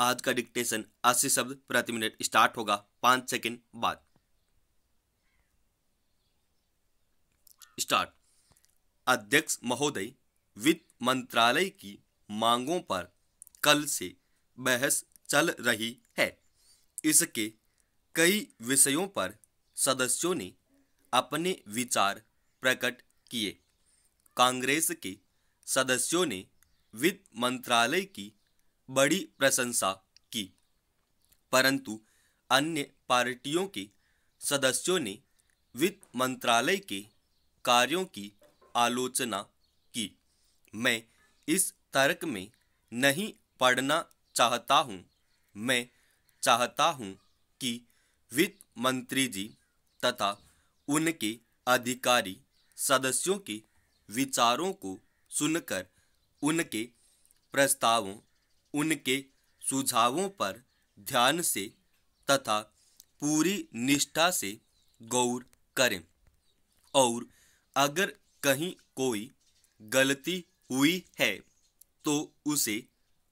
आज का डिक्टेशन 80 शब्द प्रति मिनट स्टार्ट होगा 5 सेकंड बाद। स्टार्ट। अध्यक्ष महोदय, वित्त मंत्रालय की मांगों पर कल से बहस चल रही है। इसके कई विषयों पर सदस्यों ने अपने विचार प्रकट किए। कांग्रेस के सदस्यों ने वित्त मंत्रालय की बड़ी प्रशंसा की, परंतु अन्य पार्टियों के सदस्यों ने वित्त मंत्रालय के कार्यों की आलोचना की। मैं इस तर्क में नहीं पड़ना चाहता हूं। मैं चाहता हूं कि वित्त मंत्री जी तथा उनके अधिकारी सदस्यों के विचारों को सुनकर उनके प्रस्तावों, उनके सुझावों पर ध्यान से तथा पूरी निष्ठा से गौर करें और अगर कहीं कोई गलती हुई है तो उसे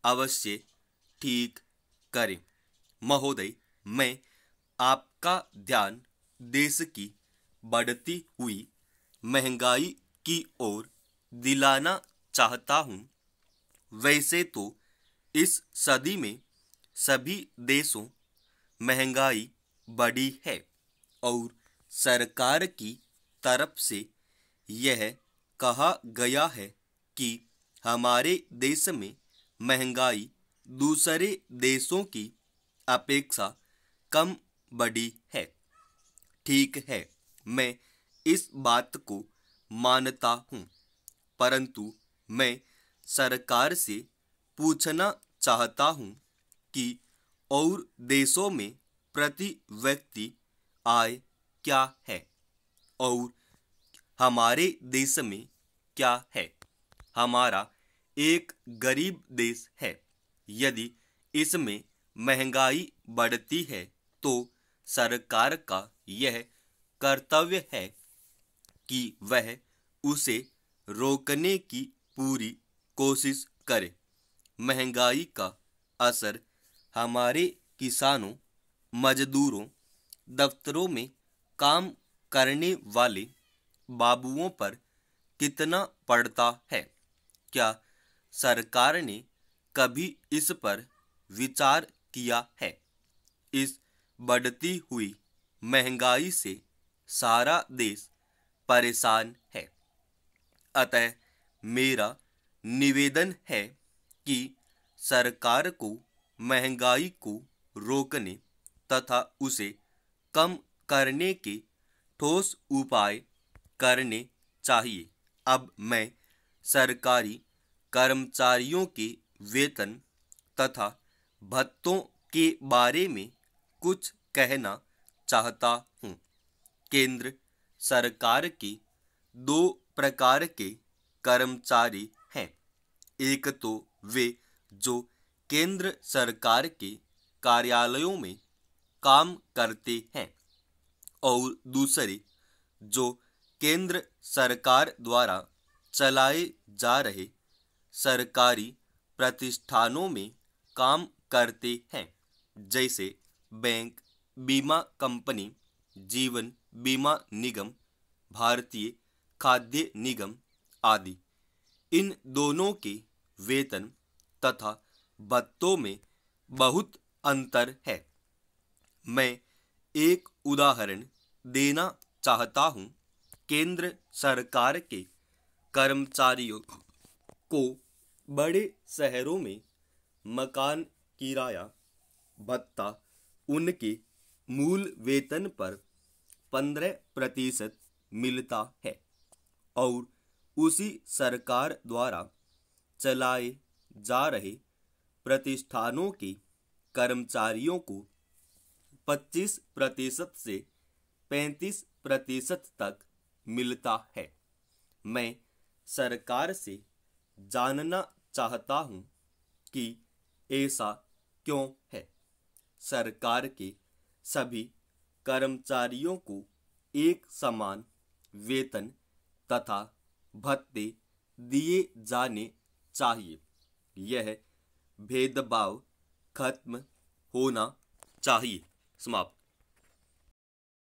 अवश्य ठीक करें। महोदय, मैं आपका ध्यान देश की बढ़ती हुई महंगाई की ओर दिलाना चाहता हूं। वैसे तो इस सदी में सभी देशों महंगाई बढ़ी है और सरकार की तरफ से यह कहा गया है कि हमारे देश में महंगाई दूसरे देशों की अपेक्षा कम बढ़ी है। ठीक है, मैं इस बात को मानता हूँ, परंतु मैं सरकार से पूछना चाहता हूँ कि और देशों में प्रति व्यक्ति आय क्या है और हमारे देश में क्या है। हमारा एक गरीब देश है। यदि इसमें महंगाई बढ़ती है तो सरकार का यह कर्तव्य है कि वह उसे रोकने की पूरी कोशिश करे। महंगाई का असर हमारे किसानों, मजदूरों, दफ्तरों में काम करने वाले बाबुओं पर कितना पड़ता है? क्या सरकार ने कभी इस पर विचार किया है? इस बढ़ती हुई महंगाई से सारा देश परेशान है। अतः मेरा निवेदन है कि सरकार को महंगाई को रोकने तथा उसे कम करने के ठोस उपाय करने चाहिए। अब मैं सरकारी कर्मचारियों के वेतन तथा भत्तों के बारे में कुछ कहना चाहता हूँ। केंद्र सरकार के दो प्रकार के कर्मचारी हैं। एक तो वे जो केंद्र सरकार के कार्यालयों में काम करते हैं और दूसरे जो केंद्र सरकार द्वारा चलाए जा रहे सरकारी प्रतिष्ठानों में काम करते हैं, जैसे बैंक, बीमा कंपनी, जीवन बीमा निगम, भारतीय खाद्य निगम आदि। इन दोनों के वेतन तथा भत्तों में बहुत अंतर है। मैं एक उदाहरण देना चाहता हूँ। केंद्र सरकार के कर्मचारियों को बड़े शहरों में मकान किराया भत्ता उनके मूल वेतन पर 15% मिलता है और उसी सरकार द्वारा चलाए जा रहे प्रतिष्ठानों के कर्मचारियों को 25% से 35% तक मिलता है। मैं सरकार से जानना चाहता हूँ कि ऐसा क्यों है। सरकार के सभी कर्मचारियों को एक समान वेतन तथा भत्ते दिए जाने चाहिए। यह भेदभाव खत्म होना चाहिए। समाप्त।